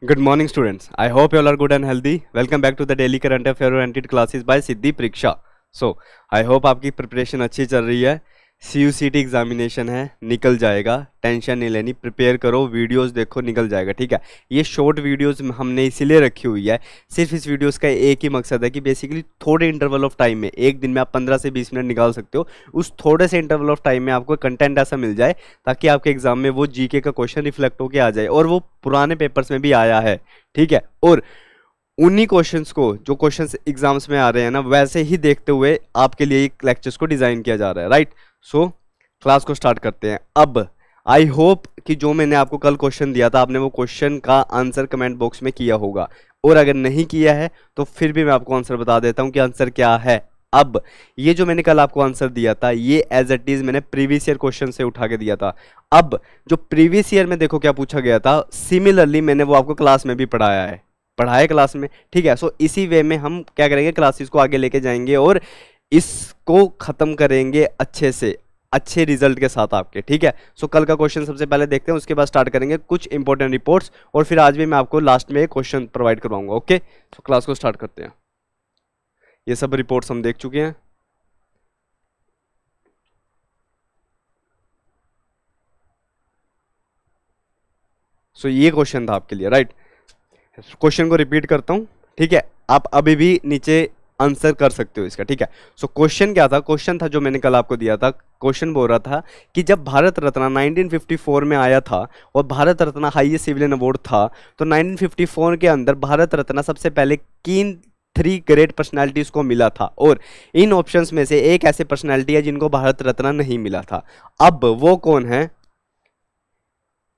Good morning, students. I hope you all are good and healthy. Welcome back to the daily current affair oriented classes by सिद्धि परीक्षा. So, I hope आपकी preparation अच्छी चल रही है. CUCT examination है, निकल जाएगा, टेंशन नहीं लेनी. प्रिपेयर करो, वीडियोस देखो, निकल जाएगा. ठीक है. ये शॉर्ट वीडियोस हमने इसीलिए रखी हुई है. सिर्फ इस वीडियोस का एक ही मकसद है कि बेसिकली थोड़े इंटरवल ऑफ टाइम में, एक दिन में आप 15 से 20 मिनट निकाल सकते हो. उस थोड़े से इंटरवल ऑफ टाइम में आपको कंटेंट ऐसा मिल जाए ताकि आपके एग्जाम में वो जीके का क्वेश्चन रिफ्लेक्ट होकर आ जाए. और वो पुराने पेपर्स में भी आया है. ठीक है. और उन्हीं क्वेश्चंस को, जो क्वेश्चंस एग्जाम्स में आ रहे हैं ना, वैसे ही देखते हुए आपके लिए लेक्चर्स को डिजाइन किया जा रहा है. राइट. सो क्लास को स्टार्ट करते हैं. अब आई होप कि जो मैंने आपको कल क्वेश्चन दिया था, आपने वो क्वेश्चन का आंसर कमेंट बॉक्स में किया होगा. और अगर नहीं किया है तो फिर भी मैं आपको आंसर बता देता हूं कि आंसर क्या है. अब ये जो मैंने कल आपको आंसर दिया था, ये एज इट इज मैंने प्रीवियस ईयर क्वेश्चन से उठा के दिया था. अब जो प्रीवियस ईयर में देखो क्या पूछा गया था, सिमिलरली मैंने वो आपको क्लास में भी पढ़ाया है क्लास में. ठीक है. सो इसी वे में हम क्या करेंगे, क्लासेस को आगे लेके जाएंगे और इसको खत्म करेंगे अच्छे से, अच्छे रिजल्ट के साथ आपके. ठीक है. सो कल का क्वेश्चन सबसे पहले देखते हैं, उसके बाद स्टार्ट करेंगे कुछ इंपॉर्टेंट रिपोर्ट्स, और फिर आज भी मैं आपको लास्ट में एक क्वेश्चन प्रोवाइड करवाऊंगा. ओके. सो क्लास को स्टार्ट करते हैं. ये सब रिपोर्ट्स हम देख चुके हैं. सो ये क्वेश्चन था आपके लिए. राइट. क्वेश्चन को रिपीट करता हूं. ठीक है. आप अभी भी नीचे आंसर कर सकते हो इसका. ठीक है. सो क्वेश्चन क्या था, क्वेश्चन था जो मैंने कल आपको दिया था. क्वेश्चन बोल रहा था कि जब भारत रत्न 1954 में आया था और Bharat Ratna highest civilian award था, तो 1954 के अंदर भारत रत्न सबसे पहले किन 3 ग्रेट पर्सनैलिटीज को मिला था, और इन ऑप्शंस में से एक ऐसे पर्सनैलिटी है जिनको भारत रत्न नहीं मिला था. अब वो कौन है?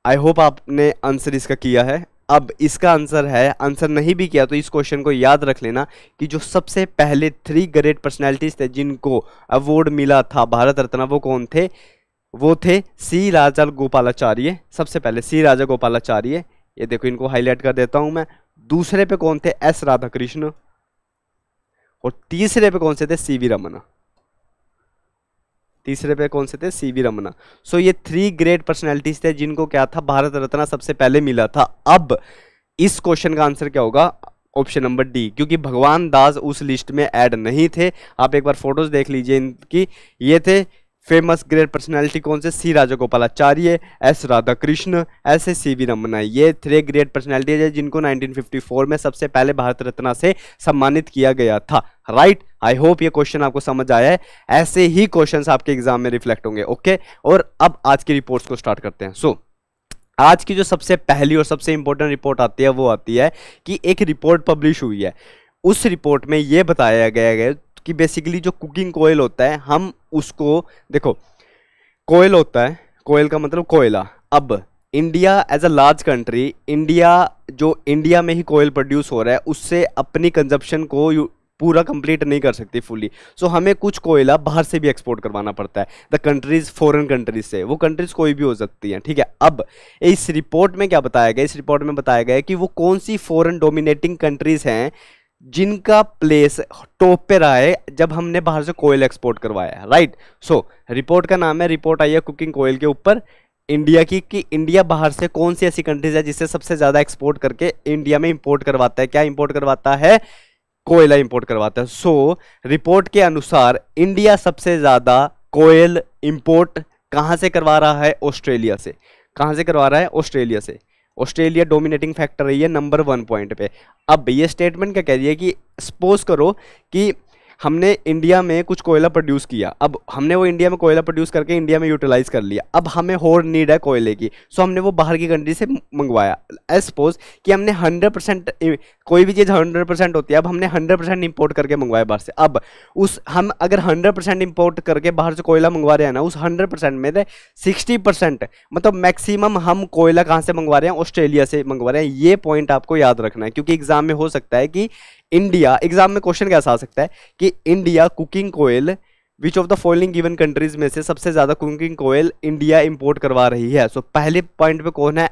आई होप आपने आंसर इसका किया है. अब इसका आंसर है, आंसर नहीं भी किया तो इस क्वेश्चन को याद रख लेना कि जो सबसे पहले 3 ग्रेट पर्सनैलिटीज थे जिनको अवार्ड मिला था भारत रत्न, वो कौन थे? वो थे सी राजागोपालाचार्य. सबसे पहले सी राजागोपालाचार्य, ये देखो, इनको हाईलाइट कर देता हूं मैं. दूसरे पे कौन थे? एस राधाकृष्ण. और तीसरे पे कौन से थे? सीवी रमन. तीसरे पे कौन से थे? सीवी रमन. सो ये 3 ग्रेट पर्सनैलिटीज थे जिनको क्या था, भारत रत्न सबसे पहले मिला था. अब इस क्वेश्चन का आंसर क्या होगा? ऑप्शन नंबर डी, क्योंकि भगवान दास उस लिस्ट में ऐड नहीं थे. आप एक बार फोटोज देख लीजिए इनकी. ये थे फेमस ग्रेट पर्सनैलिटी. कौन से? सी राजागोपालाचार्य, एस राधाकृष्ण, ऐसे सीवी रमन. ये 3 ग्रेट पर्सनैलिटी है जिनको 1954 में सबसे पहले भारत रत्न से सम्मानित किया गया था. राइट. आई होप ये क्वेश्चन आपको समझ आया है. ऐसे ही क्वेश्चंस आपके एग्जाम में रिफ्लेक्ट होंगे. ओके. और अब आज की रिपोर्ट्स को स्टार्ट करते हैं. सो आज की जो सबसे पहली और सबसे इंपॉर्टेंट रिपोर्ट आती है, वो आती है कि एक रिपोर्ट पब्लिश हुई है. उस रिपोर्ट में यह बताया गया है कि बेसिकली जो कुकिंग कोयल होता है, हम उसको, देखो, कोयल होता है, कोयल का मतलब कोयला. अब India as a large country, India में ही कोयल प्रोड्यूस हो रहा है, उससे अपनी कंजप्शन को पूरा कंप्लीट नहीं कर सकती फुली. सो हमें कुछ कोयला बाहर से भी एक्सपोर्ट करवाना पड़ता है. द कंट्रीज, फॉरेन कंट्रीज से. वो कंट्रीज कोई भी हो सकती हैं. ठीक है. अब इस रिपोर्ट में क्या बताया गया? इस रिपोर्ट में बताया गया है कि वो कौन सी फॉरेन डोमिनेटिंग कंट्रीज हैं जिनका प्लेस टॉप पे रहा है जब हमने बाहर से कोयल एक्सपोर्ट करवाया है. राइट. सो रिपोर्ट का नाम है, रिपोर्ट आई है कुकिंग कोयल के ऊपर इंडिया की, कि इंडिया बाहर से कौन सी ऐसी कंट्रीज है जिससे सबसे ज्यादा एक्सपोर्ट करके इंडिया में इंपोर्ट करवाता है. क्या इंपोर्ट करवाता है? कोयला इंपोर्ट करवाता है. सो रिपोर्ट के अनुसार इंडिया सबसे ज्यादा कोयल इंपोर्ट कहां से करवा रहा है? ऑस्ट्रेलिया से. कहां से करवा रहा है? ऑस्ट्रेलिया से. ऑस्ट्रेलिया डोमिनेटिंग फैक्टर रही है नंबर 1 पॉइंट पे. अब ये स्टेटमेंट क्या कह रही है कि सपोज करो कि हमने इंडिया में कुछ कोयला प्रोड्यूस किया. अब हमने वो इंडिया में कोयला प्रोड्यूस करके इंडिया में यूटिलाइज कर लिया. अब हमें और नीड है कोयले की. सो हमने वो बाहर की कंट्री से मंगवाया. सपोज कि हमने 100%, कोई भी चीज़ 100% होती है, अब हमने 100% इंपोर्ट करके मंगवाया बाहर से. अब हम अगर 100% इंपोर्ट करके बाहर से कोयला मंगवा रहे हैं ना, उस 100% में 60%, मतलब मैक्सिमम हम कोयला कहाँ से मंगवा रहे हैं? ऑस्ट्रेलिया से मंगवा रहे हैं. ये पॉइंट आपको याद रखना है, क्योंकि एग्जाम में हो सकता है कि इंडिया, एग्जाम में क्वेश्चन कैसा आ सकता है कि इंडिया कुकिंग कोयल, which of the following given countries में से सबसे ज्यादा कुकिंग कोयल इंडिया इंपोर्ट करवा रही है. सो पहले पॉइंट पे कौन है?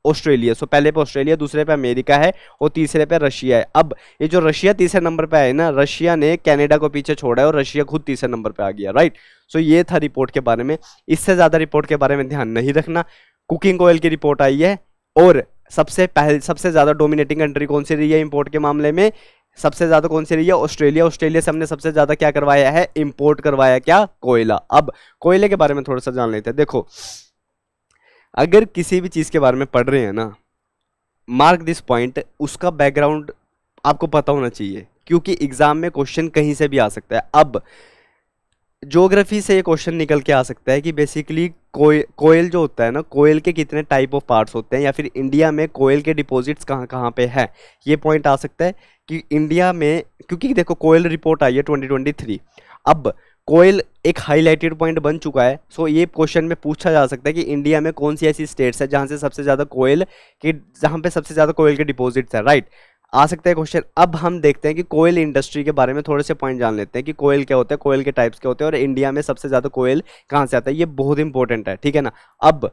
ऑस्ट्रेलिया. सो पहले पे ऑस्ट्रेलिया, दूसरे पे अमेरिका है और तीसरे पे रशिया है. अब ये जो रशिया तीसरे नंबर पे है ना, रशिया ने कनाडा को पीछे छोड़ा है और रशिया खुद तीसरे नंबर पे आ गया. राइट. सो ये था रिपोर्ट के बारे में. इससे ज्यादा रिपोर्ट के बारे में ध्यान नहीं रखना. कुकिंग ऑयल की रिपोर्ट आई है और सबसे ज्यादा डोमिनेटिंग कंट्री कौन सी रही है इंपोर्ट के मामले में? सबसे ज्यादा कौन सी रही है? ऑस्ट्रेलिया। ऑस्ट्रेलिया से हमने सबसे ज्यादा क्या करवाया है? इंपोर्ट करवाया, क्या? कोयला। अब कोयले के बारे में थोड़ा सा जान लेते हैं। देखो, अगर किसी भी चीज के बारे में पढ़ रहे हैं ना, मार्क दिस पॉइंट, उसका बैकग्राउंड आपको पता होना चाहिए, क्योंकि एग्जाम में क्वेश्चन कहीं से भी आ सकता है। अब ज्योग्राफी से ये क्वेश्चन निकल के आ सकता है कि बेसिकली कोयल जो होता है ना, कोयल के कितने टाइप ऑफ पार्ट्स होते हैं, या फिर इंडिया में कोयल के डिपॉजिट्स कहाँ कहाँ पे है, ये पॉइंट आ सकता है कि इंडिया में, क्योंकि देखो कोयल रिपोर्ट आई है 2023। अब कोयल एक हाईलाइटेड पॉइंट बन चुका है। सो ये क्वेश्चन में पूछा जा सकता है कि इंडिया में कौन सी ऐसी स्टेट्स है जहाँ से सबसे ज़्यादा कोयल के, जहाँ पे सबसे ज़्यादा कोयल के डिपॉजिट्स है, राइट? आ सकता है क्वेश्चन। अब हम देखते हैं कि कोयल इंडस्ट्री के बारे में थोड़े से पॉइंट जान लेते हैं कि कोयल क्या होता है, कोयल के टाइप्स क्या होते हैं, और इंडिया में सबसे ज़्यादा कोयल कहाँ से आता है। ये बहुत इंपॉर्टेंट है, ठीक है ना। अब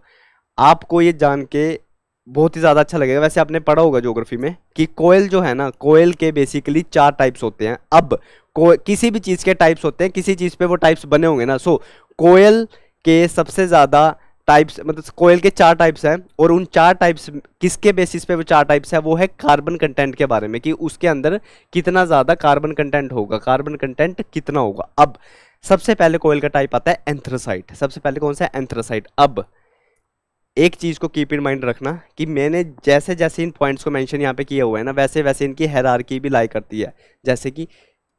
आपको ये जान के बहुत ही ज़्यादा अच्छा लगेगा, वैसे आपने पढ़ा होगा ज्योग्राफी में कि कोयल जो है ना, कोयल के बेसिकली 4 टाइप्स होते हैं। अब किसी भी चीज़ के टाइप्स होते हैं, किसी चीज़ पे वो टाइप्स बने होंगे ना। सो कोयल के सबसे ज़्यादा टाइप्स, मतलब कोयल के 4 टाइप्स हैं, और उन 4 टाइप्स किसके बेसिस पे वो 4 टाइप्स है? वो है कार्बन कंटेंट के बारे में, कि उसके अंदर कितना ज़्यादा कार्बन कंटेंट होगा, कार्बन कंटेंट कितना होगा। अब सबसे पहले कोयल का टाइप आता है एंथ्रासाइट। सबसे पहले कौन सा है? एंथ्रासाइट। अब एक चीज़ को कीप इन माइंड रखना कि मैंने जैसे जैसे इन पॉइंट्स को मेंशन यहाँ पे किया हुआ है ना, वैसे वैसे इनकी हायरार्की भी लाई करती है। जैसे कि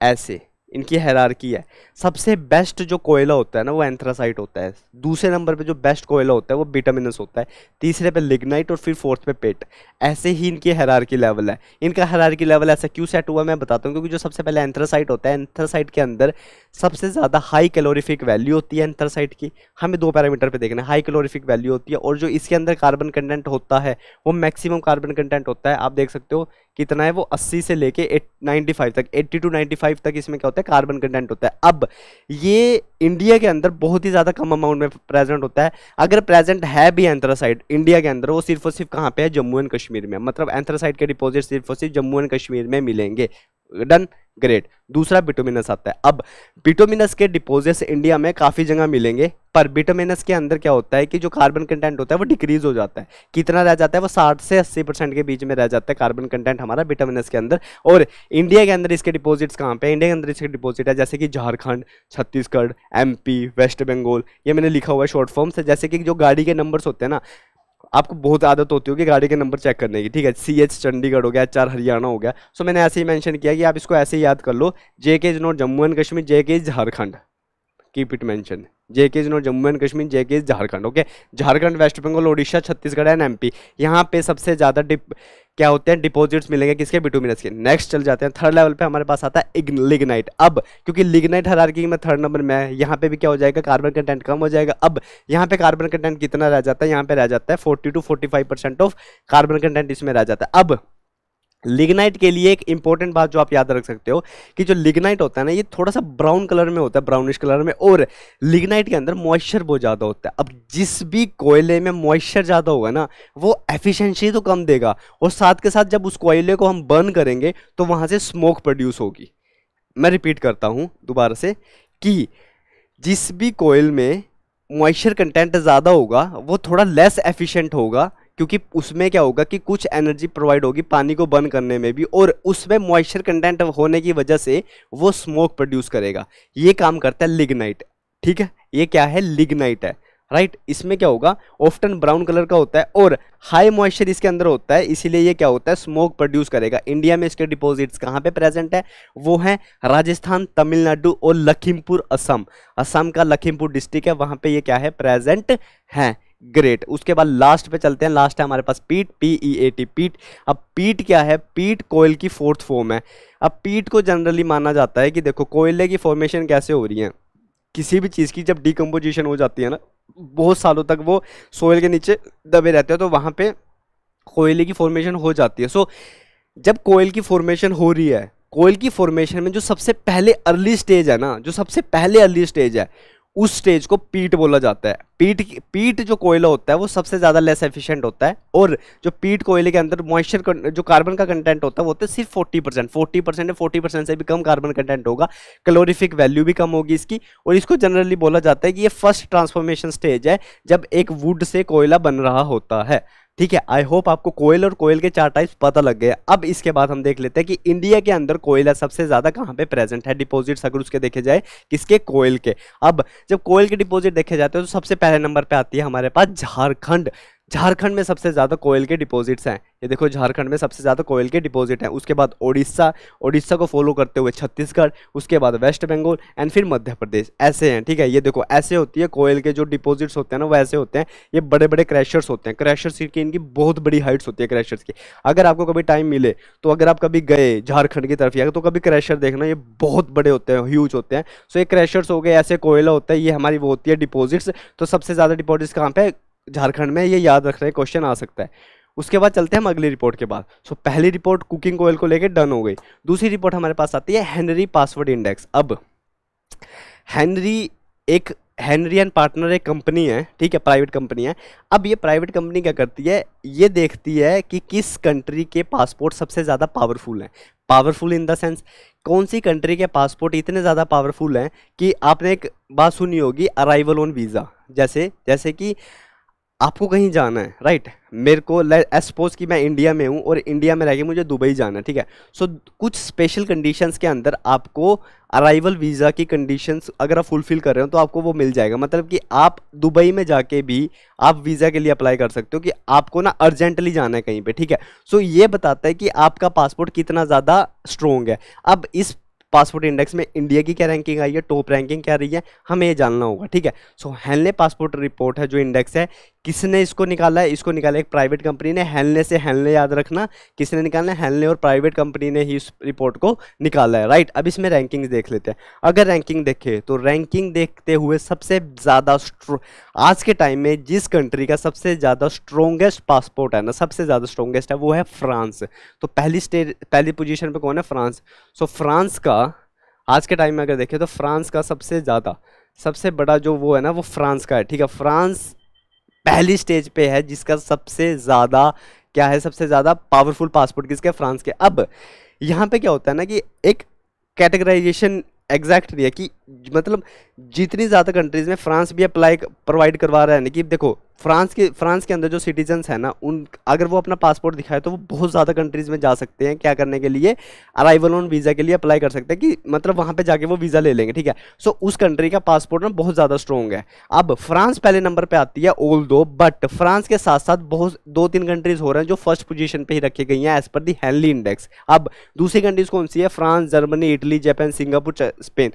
ऐसे इनकी हायरार्की है। सबसे बेस्ट जो कोयला होता है ना, वो एंथ्रासाइट होता है। दूसरे नंबर पे जो बेस्ट कोयला होता है वो बिटुमिनस होता है। तीसरे पे लिग्नाइट, और फिर फोर्थ पे पेट। ऐसे ही इनकी हायरार्की लेवल है। इनका हायरार्की लेवल ऐसा क्यों सेट हुआ मैं बताता हूँ, क्योंकि जो सबसे पहले एंथ्रासाइट होता है, एंथ्रासाइट के अंदर सबसे ज़्यादा हाई कैलोरीफिक वैल्यू होती है एंथ्रासाइट की। हमें 2 पैरामीटर पे देखना है, हाई कैलोरीफिक वैल्यू होती है, और जो इसके अंदर कार्बन कंटेंट होता है वो मैक्सिमम कार्बन कंटेंट होता है। आप देख सकते हो कितना है वो, 80 से लेके 95 तक, 80 to 95 तक इसमें क्या होता है? कार्बन कंटेंट होता है। अब ये इंडिया के अंदर बहुत ही ज़्यादा कम अमाउंट में प्रेजेंट होता है। अगर प्रेजेंट है भी एंथ्रासाइट इंडिया के अंदर, वो सिर्फ और सिर्फ कहाँ पे है? जम्मू एंड कश्मीर में। मतलब एंथ्रासाइट के डिपॉजिट सिर्फ और सिर्फ जम्मू एंड कश्मीर में मिलेंगे। Done, great. दूसरा बिटुमिनस आता है। अब बिटुमिनस के डिपॉजिट्स इंडिया में काफ़ी जगह मिलेंगे, पर बिटुमिनस के अंदर क्या होता है कि जो कार्बन कंटेंट होता है वो डिक्रीज हो जाता है। कितना रह जाता है? वो 60 से 80% के बीच में रह जाता है कार्बन कंटेंट हमारा बिटुमिनस के अंदर। और इंडिया के अंदर इसके डिपॉजिट्स कहाँ पे? इंडिया के अंदर इसके डिपॉजिट है जैसे कि झारखंड, छत्तीसगढ़, MP, वेस्ट बंगाल। ये मैंने लिखा हुआ है शॉर्ट फॉर्म से। जैसे कि जो गाड़ी के नंबर्स होते हैं ना, आपको बहुत आदत होती होगी गाड़ी के नंबर चेक करने की, ठीक है? CH चंडीगढ़ हो गया, HR हरियाणा हो गया। सो मैंने ऐसे ही मेंशन किया कि आप इसको ऐसे ही याद कर लो, JK is not Jammu and Kashmir, JK is Jharkhand. Keep it mention, JK is not Jammu and Kashmir, JK is Jharkhand. Okay, Jharkhand, West Bengal, Odisha, Chhattisgarh and MP, यहाँ पे सबसे ज़्यादा क्या होते हैं? डिपॉजिट्स मिलेंगे किसके? बिटुमिनस के। नेक्स्ट चल जाते हैं, थर्ड लेवल पे हमारे पास आता है लिग्नाइट। अब क्योंकि लिग्नाइट हायरार्की में थर्ड नंबर में है, यहाँ पे भी क्या हो जाएगा? कार्बन कंटेंट कम हो जाएगा। अब यहाँ पे कार्बन कंटेंट कितना रह जाता है? यहाँ पे रह जाता है 40 to 45% ऑफ कार्बन कंटेंट इसमें रह जाता है। अब लिग्नाइट के लिए एक इंपॉर्टेंट बात जो आप याद रख सकते हो कि जो लिग्नाइट होता है ना, ये थोड़ा सा ब्राउन कलर में होता है, ब्राउनिश कलर में, और लिग्नाइट के अंदर मॉइस्चर बहुत ज़्यादा होता है। अब जिस भी कोयले में मॉइस्चर ज़्यादा होगा ना, वो एफिशिएंसी तो कम देगा, और साथ के साथ जब उस कोयले को हम बर्न करेंगे तो वहाँ से स्मोक प्रोड्यूस होगी। मैं रिपीट करता हूँ दोबारा से कि जिस भी कोयल में मॉइस्चर कंटेंट ज़्यादा होगा वो थोड़ा लेस एफिशिएंट होगा, क्योंकि उसमें क्या होगा कि कुछ एनर्जी प्रोवाइड होगी पानी को बर्न करने में भी, और उसमें मॉइस्चर कंटेंट होने की वजह से वो स्मोक प्रोड्यूस करेगा। ये काम करता है लिग्नाइट, ठीक है? ये क्या है? लिग्नाइट है, राइट? इसमें क्या होगा? ऑफ्टन ब्राउन कलर का होता है और हाई मॉइस्चर इसके अंदर होता है, इसीलिए ये क्या होता है? स्मोक प्रोड्यूस करेगा। इंडिया में इसके डिपॉजिट्स कहाँ पे प्रेजेंट है? वो है राजस्थान, तमिलनाडु और लखीमपुर, असम। असम का लखीमपुर डिस्ट्रिक्ट है, वहाँ पे ये क्या है? प्रेजेंट है। ग्रेट। उसके बाद लास्ट पे चलते हैं। लास्ट है हमारे पास पीट, PEAT, पीट। अब पीट क्या है? पीट कोयल की 4th फॉर्म है। अब पीट को जनरली माना जाता है कि देखो कोयले की फॉर्मेशन कैसे हो रही है, किसी भी चीज़ की जब डिकम्पोजिशन हो जाती है ना, बहुत सालों तक वो सोयल के नीचे दबे रहते हैं, तो वहाँ पे कोयले की फॉर्मेशन हो जाती है। सो जब कोयल की फॉर्मेशन हो रही है, कोयल की फॉर्मेशन में जो सबसे पहले अर्ली स्टेज है ना, जो सबसे पहले अर्ली स्टेज है, उस स्टेज को पीट बोला जाता है। पीट जो कोयला होता है वो सबसे ज़्यादा लेस एफिशिएंट होता है, और जो पीट कोयले के अंदर मॉइस्चर जो कार्बन का कंटेंट होता है वो होता है सिर्फ 40%। 40% है, 40% से भी कम कार्बन कंटेंट होगा, कैलोरीफिक वैल्यू भी कम होगी इसकी, और इसको जनरली बोला जाता है कि ये फर्स्ट ट्रांसफॉर्मेशन स्टेज है जब एक वुड से कोयला बन रहा होता है, ठीक है। आई होप आपको कोयल और कोयल के 4 टाइप्स पता लग गए। अब इसके बाद हम देख लेते हैं कि इंडिया के अंदर कोयला सबसे ज्यादा कहाँ पे प्रेजेंट है, डिपॉजिट्स अगर उसके देखे जाए, किसके, कोयल के। अब जब कोयल के डिपॉजिट देखे जाते हैं तो सबसे पहले नंबर पे आती है हमारे पास झारखंड। झारखंड में सबसे ज्यादा कोयल के डिपॉजिट्स हैं, ये देखो झारखंड में सबसे ज्यादा कोयल के डिपॉजिट हैं। उसके बाद ओडिशा, ओडिशा को फॉलो करते हुए छत्तीसगढ़, उसके बाद वेस्ट बंगाल एंड फिर मध्य प्रदेश, ऐसे हैं। ठीक है, ये देखो ऐसे होती है कोयल के जो डिपॉजिट्स होते हैं ना, वो ऐसे होते हैं। ये बड़े बड़े क्रैशर्स होते हैं, क्रैशर्स की इनकी बहुत बड़ी हाइट्स होती है क्रैशर्स की। अगर आपको कभी टाइम मिले तो अगर आप कभी गए झारखंड की तरफ या तो कभी क्रैशर देखना, ये बहुत बड़े होते हैं, ह्यूज होते हैं। सो ये क्रैशर्स हो गए, ऐसे कोयला होता है, ये हमारी वो होती है डिपॉजिट्स। तो सबसे ज्यादा डिपॉजिट्स कहाँ पे, झारखंड में, ये याद रख रहे क्वेश्चन आ सकता है। उसके बाद चलते हैं हम अगली रिपोर्ट के बाद। सो पहली रिपोर्ट कुकिंग ऑयल को लेकर डन हो गई। दूसरी रिपोर्ट हमारे पास आती है हेनरी पासवर्ड इंडेक्स। अब हेनरी एंड पार्टनर एक कंपनी है, ठीक है, प्राइवेट कंपनी है। अब ये प्राइवेट कंपनी क्या करती है, ये देखती है कि किस कंट्री के पासपोर्ट सबसे ज़्यादा पावरफुल हैं। पावरफुल इन द सेंस, कौन सी कंट्री के पासपोर्ट इतने ज़्यादा पावरफुल हैं कि आपने एक बात सुनी होगी, अराइवल ऑन वीज़ा। जैसे कि आपको कहीं जाना है, राइट, मेरे को सपोज कि मैं इंडिया में हूँ और इंडिया में रह के मुझे दुबई जाना है, ठीक है। सो कुछ स्पेशल कंडीशंस के अंदर आपको अराइवल वीज़ा की कंडीशंस अगर आप फुलफिल कर रहे हो तो आपको वो मिल जाएगा। मतलब कि आप दुबई में जाके भी आप वीज़ा के लिए अप्लाई कर सकते हो कि आपको ना अर्जेंटली जाना है कहीं पे, ठीक है। सो ये बताता है कि आपका पासपोर्ट कितना ज़्यादा स्ट्रोंग है। अब इस पासपोर्ट इंडेक्स में इंडिया की क्या रैंकिंग आई है, टॉप रैंकिंग क्या रही है, हमें ये जानना होगा, ठीक है। सो हेनले पासपोर्ट रिपोर्ट है जो इंडेक्स है, किसने इसको निकाला है, इसको निकाला एक प्राइवेट कंपनी ने। हेनले से हेनले याद रखना, किसने निकाला है, हेनले और प्राइवेट कंपनी ने ही इस रिपोर्ट को निकाला है, राइट। अब इसमें रैंकिंग देख लेते हैं। अगर रैंकिंग देखें तो रैंकिंग देखते हुए सबसे ज़्यादा आज के टाइम में जिस कंट्री का सबसे ज़्यादा स्ट्रोंगेस्ट पासपोर्ट है ना, सबसे ज़्यादा स्ट्रोंगेस्ट है, वो है फ्रांस। तो पहली पोजीशन पे कौन है, फ्रांस। सो फ्रांस का आज के टाइम में अगर देखें तो फ्रांस का सबसे बड़ा जो वो है ना, वो फ्रांस का है, ठीक है। फ्रांस पहली स्टेज पे है जिसका सबसे ज़्यादा क्या है, सबसे ज़्यादा पावरफुल पासपोर्ट किसके, फ्रांस के। अब यहाँ पे क्या होता है ना कि एक कैटेगराइजेशन एग्जैक्ट नहीं है कि मतलब जितनी ज़्यादा कंट्रीज़ में फ्रांस भी अप्लाई प्रोवाइड करवा रहा है ना, कि देखो फ्रांस के अंदर जो सिटीजन्स हैं ना, उन अगर वो अपना पासपोर्ट दिखाए तो वो बहुत ज़्यादा कंट्रीज़ में जा सकते हैं, क्या करने के लिए, अराइवल ऑन वीज़ा के लिए अप्लाई कर सकते हैं, कि मतलब वहाँ पे जाके वो वीज़ा ले लेंगे, ठीक है। सो उस कंट्री का पासपोर्ट ना बहुत ज़्यादा स्ट्रॉन्ग है। अब फ्रांस पहले नंबर पर आती है ऑल दो, बट फ्रांस के साथ साथ बहुत 2-3 कंट्रीज़ हो रहे हैं जो फर्स्ट पोजीशन पे ही रखी गई हैं एज पर दी हेनली इंडेक्स। अब दूसरी कंट्रीज़ कौन सी है, France, Germany, Italy, Japan, Singapore, Spain.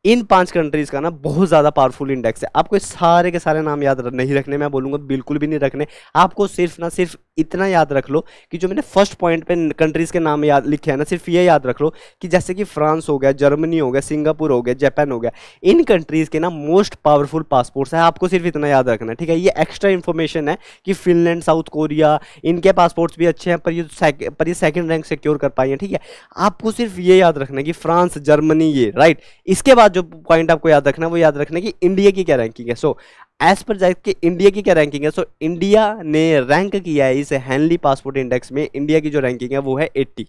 इन 5 कंट्रीज का ना बहुत ज़्यादा पावरफुल इंडेक्स है। आपको सारे के सारे नाम याद नहीं रखने, मैं बोलूँगा बिल्कुल भी नहीं रखने। आपको सिर्फ इतना याद रख लो कि जो मैंने फर्स्ट पॉइंट पे कंट्रीज़ के नाम याद लिखे हैं ना, सिर्फ ये याद रख लो कि जैसे कि फ्रांस हो गया, जर्मनी हो गया, सिंगापुर हो गया, जापान हो गया, इन कंट्रीज़ के ना मोस्ट पावरफुल पासपोर्ट्स है। आपको सिर्फ इतना याद रखना है, ठीक है। ये एक्स्ट्रा इन्फॉर्मेशन है कि फिनलैंड, साउथ कोरिया, इनके पासपोर्ट्स भी अच्छे हैं, पर ये सेकेंड रैंक सिक्योर कर पाए हैं, ठीक है। आपको सिर्फ ये याद रखना है कि फ्रांस, जर्मनी, ये राइट। इसके बाद जो पॉइंट आपको याद रखना है वो याद रखना है कि इंडिया की क्या रैंकिंग है। सो एज पर जाए कि इंडिया की क्या रैंकिंग है, सो इंडिया ने रैंक किया है इस हेनली पासपोर्ट इंडेक्स में। इंडिया की जो रैंकिंग है वो है 80।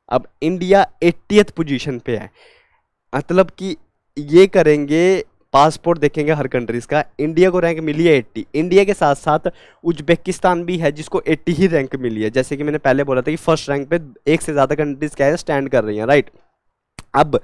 अब इंडिया 80th पोजीशन पे है, मतलब कि ये करेंगे पासपोर्ट देखेंगे हर कंट्रीज का, इंडिया को रैंक मिली है 80। इंडिया के साथ साथ उज्बेकिस्तान भी है जिसको 80 ही रैंक मिली है। जैसे कि मैंने पहले बोला था कि फर्स्ट रैंक पे एक से ज़्यादा कंट्रीज क्या है, स्टैंड कर रही हैं, राइट। अब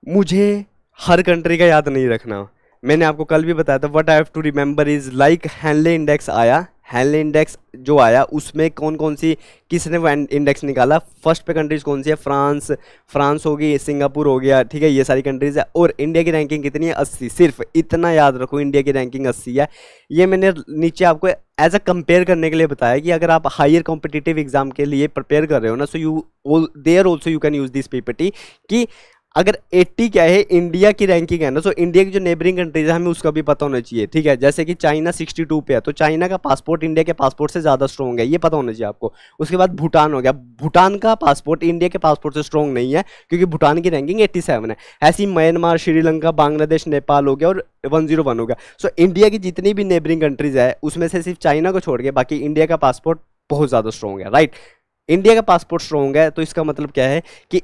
मुझे हर कंट्री का याद नहीं रखना, मैंने आपको कल भी बताया था। What I have to remember is like Henley index आया, हेनले इंडेक्स जो आया उसमें कौन कौन सी, किसने वो इंडेक्स निकाला, फर्स्ट पे कंट्रीज कौन सी है, फ्रांस होगी, सिंगापुर हो गया, ठीक है, ये सारी कंट्रीज है। और इंडिया की रैंकिंग कितनी है, 80। सिर्फ इतना याद रखो, इंडिया की रैंकिंग 80 है। ये मैंने नीचे आपको एज अ कंपेयर करने के लिए बताया कि अगर आप हायर कॉम्पिटिटिव एग्जाम के लिए प्रिपेयर कर रहे हो ना, so there also you can use this PPT कि अगर 80 क्या है इंडिया की रैंकिंग है ना, तो इंडिया की जो नेबरिंग कंट्रीज है हमें उसका भी पता होना चाहिए, ठीक है। जैसे कि चाइना 62 पे है, तो चाइना का पासपोर्ट इंडिया के पासपोर्ट से ज़्यादा स्ट्रॉन्ग है, ये पता होना चाहिए आपको। उसके बाद भूटान हो गया, भूटान का पासपोर्ट इंडिया के पासपोर्ट से स्ट्रॉन्ग नहीं है क्योंकि भूटान की रैंकिंग 87 है। ऐसी म्यांमार, श्रीलंका, बांग्लादेश, नेपाल हो गया और 101 हो गया। सो इंडिया की जितनी भी नेबरिंग कंट्रीज है उसमें से सिर्फ चाइना को छोड़ के बाकी इंडिया का पासपोर्ट बहुत ज़्यादा स्ट्रॉन्ग है, राइट। इंडिया का पासपोर्ट स्ट्रॉन्ग है तो इसका मतलब क्या है कि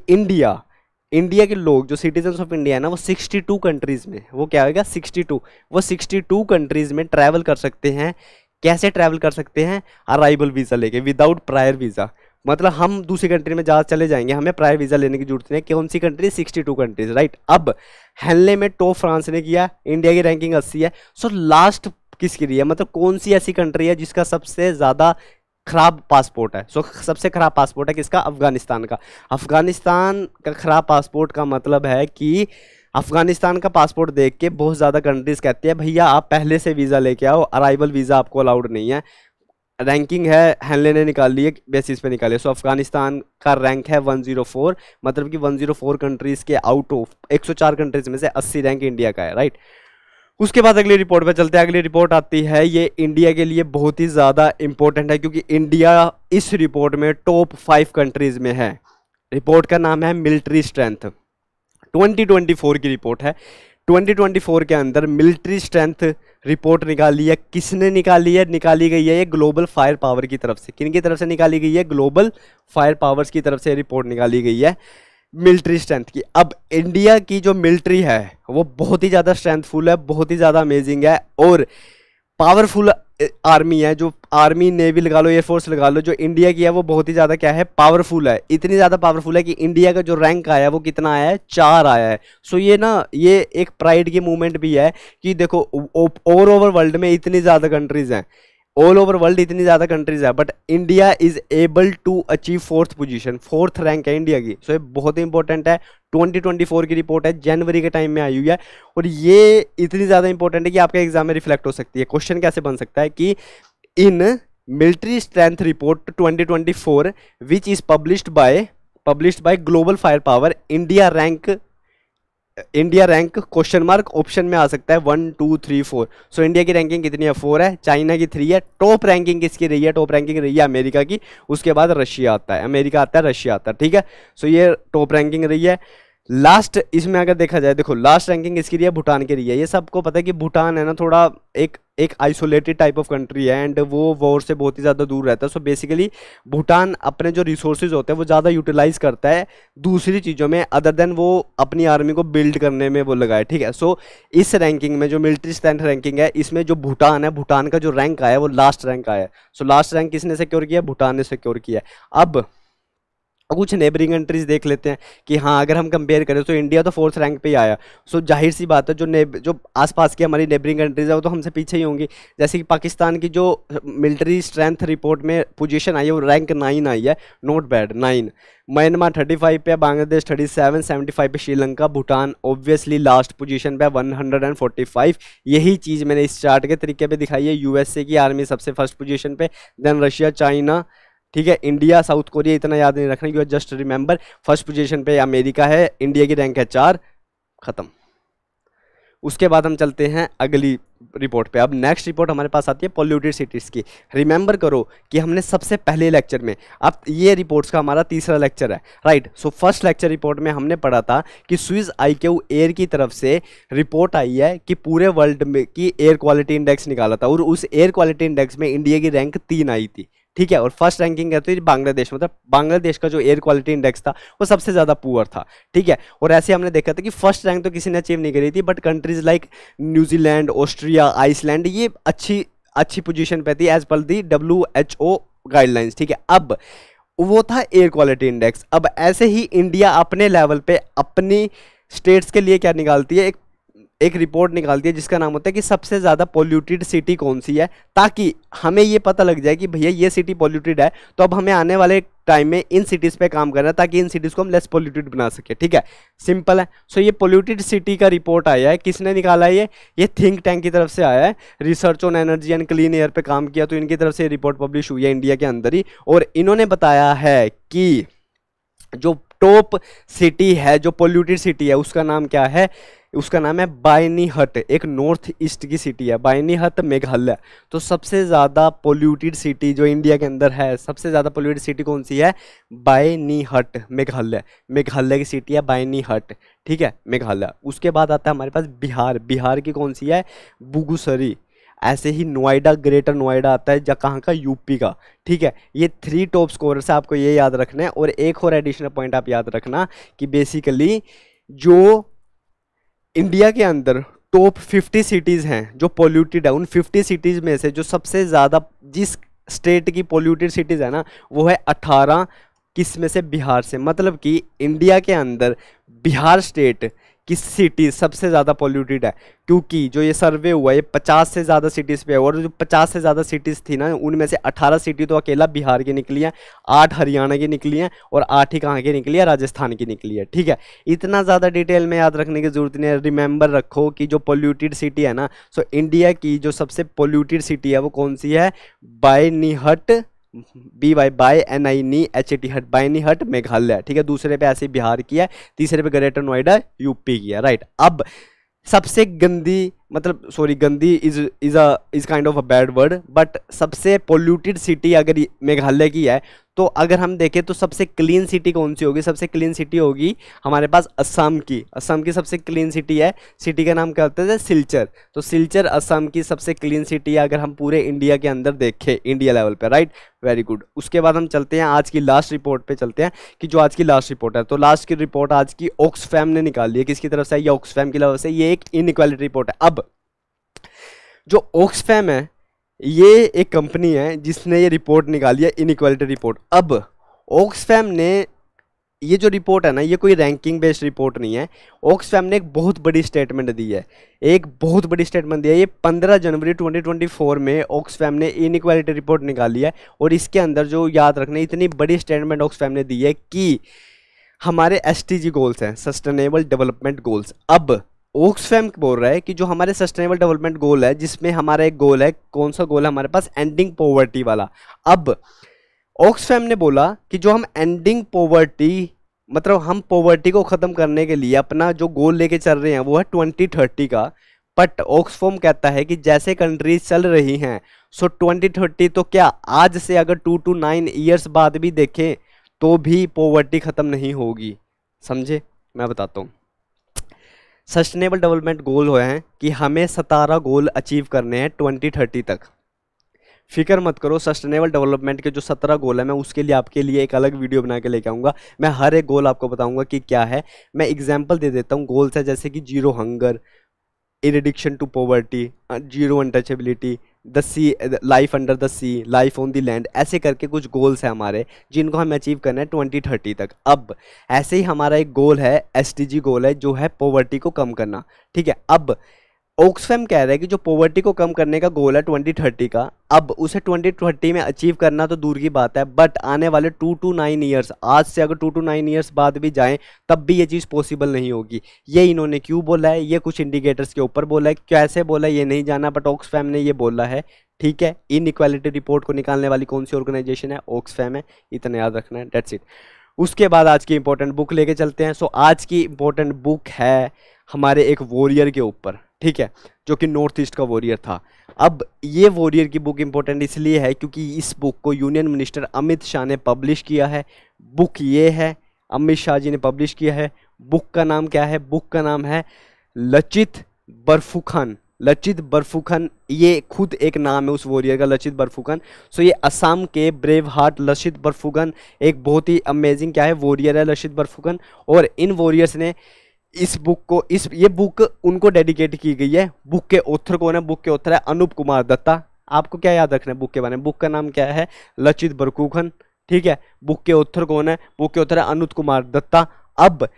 इंडिया के लोग जो सिटीजन्स ऑफ इंडिया है ना, वो 62 कंट्रीज़ में, वो क्या होगा 62, वो 62 कंट्रीज़ में ट्रैवल कर सकते हैं कैसे ट्रैवल कर सकते हैं? अराइवल वीज़ा लेके, विदाउट प्रायर वीज़ा। मतलब हम दूसरी कंट्री में जहाँ चले जाएंगे, हमें प्रायर वीज़ा लेने की जरूरत नहीं है। कौन सी कंट्री? 62 countries, right. अब हेनले में टॉप फ्रांस ने किया, इंडिया की रैंकिंग 80 है। सो लास्ट किसकी रही है? मतलब कौन सी ऐसी कंट्री है जिसका सबसे ज़्यादा खराब पासपोर्ट है? सो सबसे खराब पासपोर्ट है किसका? अफगानिस्तान का। अफगानिस्तान का खराब पासपोर्ट का मतलब है कि अफगानिस्तान का पासपोर्ट देख के बहुत ज़्यादा कंट्रीज कहती है भैया आप पहले से वीज़ा लेके आओ, अराइवल वीज़ा आपको अलाउड नहीं है। रैंकिंग है, हेनले ने निकाल है, बेसिस पे निकाली है। सो अफगानिस्तान का रैंक है 104, मतलब कि 104 कंट्रीज के आउट ऑफ 104 कंट्रीज में से 80 रैंक इंडिया का है, राइट। उसके बाद अगली रिपोर्ट पे चलते हैं। अगली रिपोर्ट आती है, ये इंडिया के लिए बहुत ही ज़्यादा इंपॉर्टेंट है क्योंकि इंडिया इस रिपोर्ट में टॉप 5 कंट्रीज में है। रिपोर्ट का नाम है मिलिट्री स्ट्रेंथ, 2024 की रिपोर्ट है। 2024 के अंदर मिलिट्री स्ट्रेंथ रिपोर्ट निकाली है। किसने निकाली है? निकाली गई है ये ग्लोबल फायर पावर की तरफ से। किन की तरफ से निकाली गई है? ग्लोबल फायर पावर्स की तरफ से रिपोर्ट निकाली गई है मिलिट्री स्ट्रेंथ की। अब इंडिया की जो मिलिट्री है वो बहुत ही ज़्यादा स्ट्रेंथफुल है, बहुत ही ज़्यादा अमेजिंग है और पावरफुल आर्मी है। जो आर्मी, नेवी लगा लो, एयरफोर्स लगा लो, जो इंडिया की है वो बहुत ही ज़्यादा क्या है? पावरफुल है। इतनी ज़्यादा पावरफुल है कि इंडिया का जो रैंक आया है वो कितना आया है? 4 आया है। सो ये ना, ये एक प्राइड की मूवमेंट भी है कि देखो ऑल ओवर वर्ल्ड में इतनी ज़्यादा कंट्रीज हैं, ऑल ओवर वर्ल्ड इतनी ज़्यादा कंट्रीज है, but India is able to achieve 4th position, 4th rank है इंडिया की। सो ये बहुत इंपॉर्टेंट है। 2024 की रिपोर्ट है, जनवरी के टाइम में आई हुई है और ये इतनी ज़्यादा इंपॉर्टेंट है कि आपके एग्जाम में रिफ्लेक्ट हो सकती है। क्वेश्चन कैसे बन सकता है कि in military strength report 2024 which is published by global fire power, India rank question mark option में आ सकता है 1 2 3 4। सो इंडिया की रैंकिंग कितनी है? 4 है। चाइना की 3 है। टॉप रैंकिंग किसकी रही है? टॉप रैंकिंग रही है अमेरिका की। उसके बाद रशिया आता है, अमेरिका आता है, रशिया आता है, ठीक है। सो ये टॉप रैंकिंग रही है। लास्ट इसमें अगर देखा जाए, देखो लास्ट रैंकिंग इसकी रही है भूटान की रही है। ये सबको पता है कि भूटान है ना थोड़ा एक आइसोलेटेड टाइप ऑफ कंट्री है एंड वो वॉर से बहुत ही ज़्यादा दूर रहता है। सो बेसिकली भूटान अपने जो रिसोर्सेज होते हैं वो ज़्यादा यूटिलाइज करता है दूसरी चीज़ों में, अदर देन वो अपनी आर्मी को बिल्ड करने में वो लगाए, ठीक है। सो इस रैंकिंग में जो मिलिट्री स्ट्रेंथ रैंकिंग है, इसमें जो भूटान है, भूटान का जो रैंक आया है वो लास्ट रैंक आया है। सो लास्ट रैंक किसने सिक्योर किया? भूटान ने सिक्योर किया है। अब कुछ नेबरिंग कंट्रीज देख लेते हैं कि हाँ अगर हम कंपेयर करें तो इंडिया तो 4th रैंक पे ही आया। सो जाहिर सी बात है जो आसपास की हमारी नेबरिंग कंट्रीज है वो तो हमसे पीछे ही होंगी। जैसे कि पाकिस्तान की जो मिलिट्री स्ट्रेंथ रिपोर्ट में पोजीशन आई है वो रैंक 9 आई है, नॉट बैड, 9। म्यांमार 35 पे, बांग्लादेश 37, 75 पे Sri Lanka, Bhutan obviously last position पे 145। यही चीज़ मैंने इस चार्ट के तरीके पे दिखाई है। यूएसए की आर्मी सबसे फर्स्ट पोजीशन पे, देन रशिया, चाइना, ठीक है, इंडिया, साउथ कोरिया, इतना याद नहीं रखना, you just remember. First position पे अमेरिका है, इंडिया की रैंक है 4, खत्म। उसके बाद हम चलते हैं अगली रिपोर्ट पे। अब नेक्स्ट रिपोर्ट हमारे पास आती है पॉल्यूटेड सिटीज़ की। रिमेंबर करो कि हमने सबसे पहले लेक्चर में, अब ये रिपोर्ट्स का हमारा तीसरा लेक्चर है, right. So first lecture report में हमने पढ़ा था कि स्विस IQ एयर की तरफ से रिपोर्ट आई है कि पूरे वर्ल्ड में की एयर क्वालिटी इंडेक्स निकाला था और उस एयर क्वालिटी इंडेक्स में इंडिया की रैंक 3 आई थी, ठीक है। और फर्स्ट रैंकिंग करती थी बांग्लादेश, मतलब बांग्लादेश का जो एयर क्वालिटी इंडेक्स था वो सबसे ज़्यादा पुअर था, ठीक है। और ऐसे हमने देखा था कि फर्स्ट रैंक तो किसी ने अचीव नहीं करी थी, but countries like New Zealand, Austria, Iceland ये अच्छी पोजीशन पे थी as per the WHO guidelines, ठीक है। अब वो था एयर क्वालिटी इंडेक्स। अब ऐसे ही इंडिया अपने लेवल पे अपनी स्टेट्स के लिए क्या निकालती है? एक रिपोर्ट निकालती है जिसका नाम होता है कि सबसे ज़्यादा पोल्यूटेड सिटी कौन सी है, ताकि हमें ये पता लग जाए कि भैया ये सिटी पोल्यूटेड है तो अब हमें आने वाले टाइम में इन सिटीज़ पे काम करना है ताकि इन सिटीज़ को हम लेस पोल्यूटेड बना सके, ठीक है। सिंपल है। सो ये पोल्यूटेड सिटी का रिपोर्ट आया है, किसने निकाला है? ये थिंक टैंक की तरफ से आया है, research on energy and clean air पे काम किया, तो इनकी तरफ से रिपोर्ट पब्लिश हुई है इंडिया के अंदर ही। और इन्होंने बताया है कि जो टॉप सिटी है, जो पोल्यूटेड सिटी है, उसका नाम क्या है? उसका नाम है बायनीहट, एक नॉर्थ ईस्ट की सिटी है, बायनीहट, मेघालय। तो सबसे ज़्यादा पोल्यूटेड सिटी जो इंडिया के अंदर है, सबसे ज़्यादा पोल्यूटेड सिटी कौन सी है? बायनीहट, मेघालय। मेघालय की सिटी है बायनीहट, ठीक है, मेघालय। उसके बाद आता है हमारे पास बिहार। बिहार की कौन सी है? बेगूसराय। ऐसे ही नोएडा, ग्रेटर नोएडा आता है, जहाँ कहाँ का? यूपी का, ठीक है। ये 3 टॉप स्कोरर्स है, आपको ये याद रखना है। और एक और एडिशनल पॉइंट आप याद रखना कि बेसिकली जो इंडिया के अंदर टॉप 50 सिटीज़ हैं जो पोल्यूटेड है, उन 50 सिटीज़ में से जो सबसे ज़्यादा जिस स्टेट की पोल्यूटेड सिटीज़ है ना वो है 18, किस में से, बिहार से। मतलब कि इंडिया के अंदर बिहार स्टेट की सिटी सबसे ज़्यादा पोल्यूटेड है, क्योंकि जो ये सर्वे हुआ है 50 से ज़्यादा सिटीज़ पे है, और जो 50 से ज़्यादा सिटीज़ थी ना उनमें से 18 सिटी तो अकेला बिहार की निकली है, 8 हरियाणा की निकली हैं, और 8 ही कहाँ की निकली है, राजस्थान की निकली है। ठीक है, इतना ज़्यादा डिटेल में याद रखने की जरूरत नहीं है। रिमेंबर रखो कि जो पोल्यूटेड सिटी है ना, सो इंडिया की जो सबसे पोल्यूटेड सिटी है वो कौन सी है, बायनीहट, BYNIHT, बायनीहट मेघालय। ठीक है, दूसरे पे ऐसे बिहार की है, तीसरे पे ग्रेटर नोएडा यूपी की है। राइट, अब सबसे गंदी, मतलब सॉरी गंदी is kind of a bad word, but सबसे पोल्यूटेड सिटी अगर मेघालय की है तो अगर हम देखें तो सबसे क्लीन सिटी कौन सी होगी, सबसे क्लीन सिटी होगी हमारे पास असम की। असम की सबसे क्लीन सिटी है, सिटी का नाम क्या होता है, सिलचर। तो सिलचर असम की सबसे क्लीन सिटी है अगर हम पूरे इंडिया के अंदर देखें, इंडिया लेवल पे। Right, very good. उसके बाद हम चलते हैं आज की लास्ट रिपोर्ट पे चलते हैं कि जो आज की लास्ट रिपोर्ट है, तो लास्ट की रिपोर्ट आज की ऑक्सफैम ने निकाली है। किसकी तरफ से, ये ऑक्सफैम की तरफ से। ये एक इनइक्वालिटी रिपोर्ट है। अब जो ऑक्सफैम है ये एक कंपनी है जिसने ये रिपोर्ट निकाली है, इनइक्वालिटी रिपोर्ट। अब ऑक्सफैम ने ये जो रिपोर्ट है ना, ये कोई रैंकिंग बेस्ड रिपोर्ट नहीं है। ऑक्सफैम ने एक बहुत बड़ी स्टेटमेंट दी है, एक बहुत बड़ी स्टेटमेंट दी है। ये 15 जनवरी 2024 में ऑक्सफैम ने इनइक्वालिटी रिपोर्ट निकाली है, और इसके अंदर जो याद रखना, इतनी बड़ी स्टेटमेंट ऑक्सफैम ने दी है कि हमारे SDG गोल्स हैं, सस्टेनेबल डेवलपमेंट गोल्स। अब ऑक्सफैम बोल रहा है कि जो हमारे सस्टेनेबल डेवलपमेंट गोल है, जिसमें हमारा एक गोल है, कौन सा गोल है हमारे पास, एंडिंग पॉवर्टी वाला। अब ऑक्सफैम ने बोला कि जो हम एंडिंग पॉवर्टी, मतलब हम पॉवर्टी को ख़त्म करने के लिए अपना जो गोल लेके चल रहे हैं वो है 2030 का। बट ऑक्सफैम कहता है कि जैसे कंट्रीज चल रही हैं, सो 2030 तो क्या आज से अगर 2 to 9 ईयर्स बाद भी देखें तो भी पॉवर्टी ख़त्म नहीं होगी। समझे, मैं बताता हूँ। सस्टेनेबल डेवलपमेंट गोल हुए हैं कि हमें 17 गोल अचीव करने हैं 2030 तक। फिक्र मत करो, सस्टेनेबल डेवलपमेंट के जो 17 गोल है मैं उसके लिए आपके लिए एक अलग वीडियो बना के लेके आऊँगा। मैं हर एक गोल आपको बताऊँगा कि क्या है। मैं एग्जांपल दे देता हूँ। गोल्स है जैसे कि 0 hunger, eradication to poverty, 0 untouchability, the sea, life under the sea, life on the land, ऐसे करके कुछ गोल्स हैं हमारे जिनको हमें अचीव करना है 2030 तक। अब ऐसे ही हमारा एक गोल है, SDG गोल है, जो है पॉवर्टी को कम करना। ठीक है, अब ऑक्सफैम कह रहा है कि जो पॉवर्टी को कम करने का गोल है 2030 का, अब उसे 2030 में अचीव करना तो दूर की बात है, बट आने वाले 2 to 9 ईयर्स, आज से अगर 2 to 9 ईयर्स बाद भी जाएं तब भी ये चीज़ पॉसिबल नहीं होगी। ये इन्होंने क्यों बोला है, ये कुछ इंडिकेटर्स के ऊपर बोला है, कैसे बोला है ये नहीं जाना, बट ऑक्सफैम ने ये बोला है। ठीक है, इनइक्वालिटी रिपोर्ट को निकालने वाली कौन सी ऑर्गेनाइजेशन है, ऑक्सफैम है, इतना याद रखना है, डेट्स इट। उसके बाद आज की इंपॉर्टेंट बुक लेके चलते हैं। सो आज की इंपॉर्टेंट बुक है हमारे एक वॉरियर के ऊपर, ठीक है, जो कि नॉर्थ ईस्ट का वॉरियर था। अब ये वॉरियर की बुक इंपॉर्टेंट इसलिए है क्योंकि इस बुक को यूनियन मिनिस्टर अमित शाह ने पब्लिश किया है। बुक ये है, अमित शाह जी ने पब्लिश किया है। बुक का नाम क्या है, बुक का नाम है लचित बरफुकन। लचित बरफुकन, ये खुद एक नाम है उस वॉरियर का, लचित बरफुकन। सो ये असम के ब्रेव हार्ट लचित बरफुकन एक बहुत ही अमेजिंग क्या है वॉरियर है लचित बरफुकन। और इन वॉरियर्स ने इस बुक को, ये बुक उनको डेडिकेट की गई है। बुक के ऑथर कौन है, बुक के ऑथर है अनूप कुमार दत्ता। आपको क्या याद रखना है बुक के बारे में, बुक का नाम क्या है, लचित बरफुकन। ठीक है, बुक के ऑथर कौन है, बुक के ऑथर है अनूप कुमार दत्ता। अब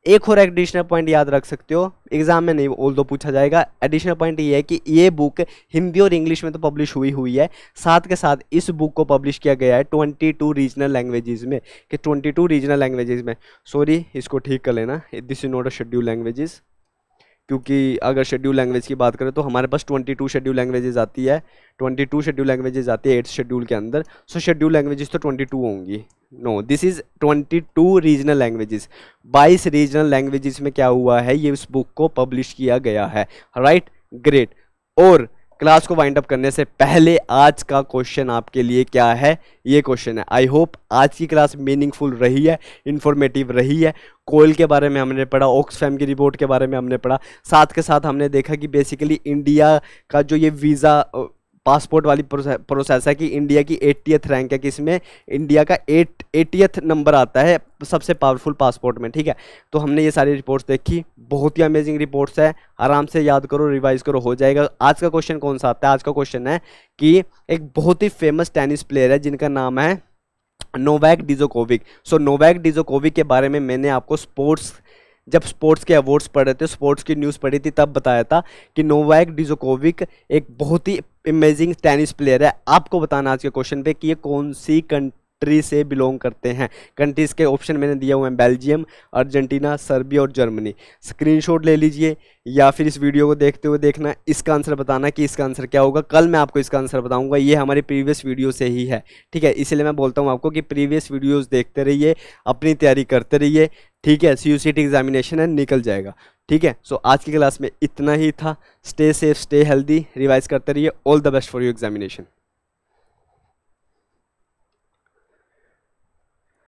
एक और एडिशनल पॉइंट याद रख सकते हो, एग्जाम में नहीं ऑल्दो पूछा जाएगा। एडिशनल पॉइंट ये है कि ये बुक हिंदी और इंग्लिश में तो पब्लिश हुई है, साथ के साथ इस बुक को पब्लिश किया गया है 22 रीजनल लैंग्वेजेस में, कि 22 रीजनल लैंग्वेजेस में, सॉरी इसको ठीक कर लेना, this is not a schedule languages, क्योंकि अगर शेड्यूल लैंग्वेज की बात करें तो हमारे पास 22 शेड्यूल लैंग्वेजेस आती है, 22 शेड्यूल लैंग्वेजेस आती है 8th शेड्यूल के अंदर। सो शेड्यूल लैंग्वेजेस तो 22 होंगी, no this is 22 regional languages. 22 regional languages में क्या हुआ है, ये इस बुक को पब्लिश किया गया है। Right, great. और क्लास को वाइंड अप करने से पहले आज का क्वेश्चन आपके लिए क्या है, ये क्वेश्चन है। आई होप आज की क्लास मीनिंगफुल रही है, इंफॉर्मेटिव रही है। कोयल के बारे में हमने पढ़ा, ऑक्सफैम की रिपोर्ट के बारे में हमने पढ़ा, साथ के साथ हमने देखा कि बेसिकली इंडिया का जो ये वीज़ा पासपोर्ट वाली प्रोसेस है कि इंडिया की 80th रैंक है, किसमें, इंडिया का 80th नंबर आता है सबसे पावरफुल पासपोर्ट में, ठीक है। तो हमने ये सारी रिपोर्ट्स देखी, बहुत ही अमेजिंग रिपोर्ट्स है, आराम से याद करो, रिवाइज करो, हो जाएगा। आज का क्वेश्चन कौन सा आता है, आज का क्वेश्चन है कि एक बहुत ही फेमस टेनिस प्लेयर है जिनका नाम है नोवाक डिजोकोविक। सो नोवाक डिजोकोविक के बारे में मैंने आपको जब स्पोर्ट्स के अवार्ड्स पढ़े थे, स्पोर्ट्स की न्यूज़ पढ़ी थी, तब बताया था कि नोवाक डिजोकोविक एक बहुत ही अमेजिंग टेनिस प्लेयर है। आपको बताना आज के क्वेश्चन पे कि ये कौन सी कंट्री से बिलोंग करते हैं। कंट्रीज के ऑप्शन मैंने दिया हुआ है, बेल्जियम, अर्जेंटीना, सर्बिया और जर्मनी। स्क्रीनशॉट ले लीजिए या फिर इस वीडियो को देखते हुए देखना, इसका आंसर बताना कि इसका आंसर क्या होगा। कल मैं आपको इसका आंसर बताऊंगा, ये हमारी प्रीवियस वीडियो से ही है, ठीक है। इसलिए मैं बोलता हूँ आपको कि प्रीवियस वीडियोस देखते रहिए, अपनी तैयारी करते रहिए, ठीक है। CUCT एग्जामिनेशन है, निकल जाएगा, ठीक है। सो आज की क्लास में इतना ही था। Stay safe, stay healthy, revise करते रहिए। All the best for your examination.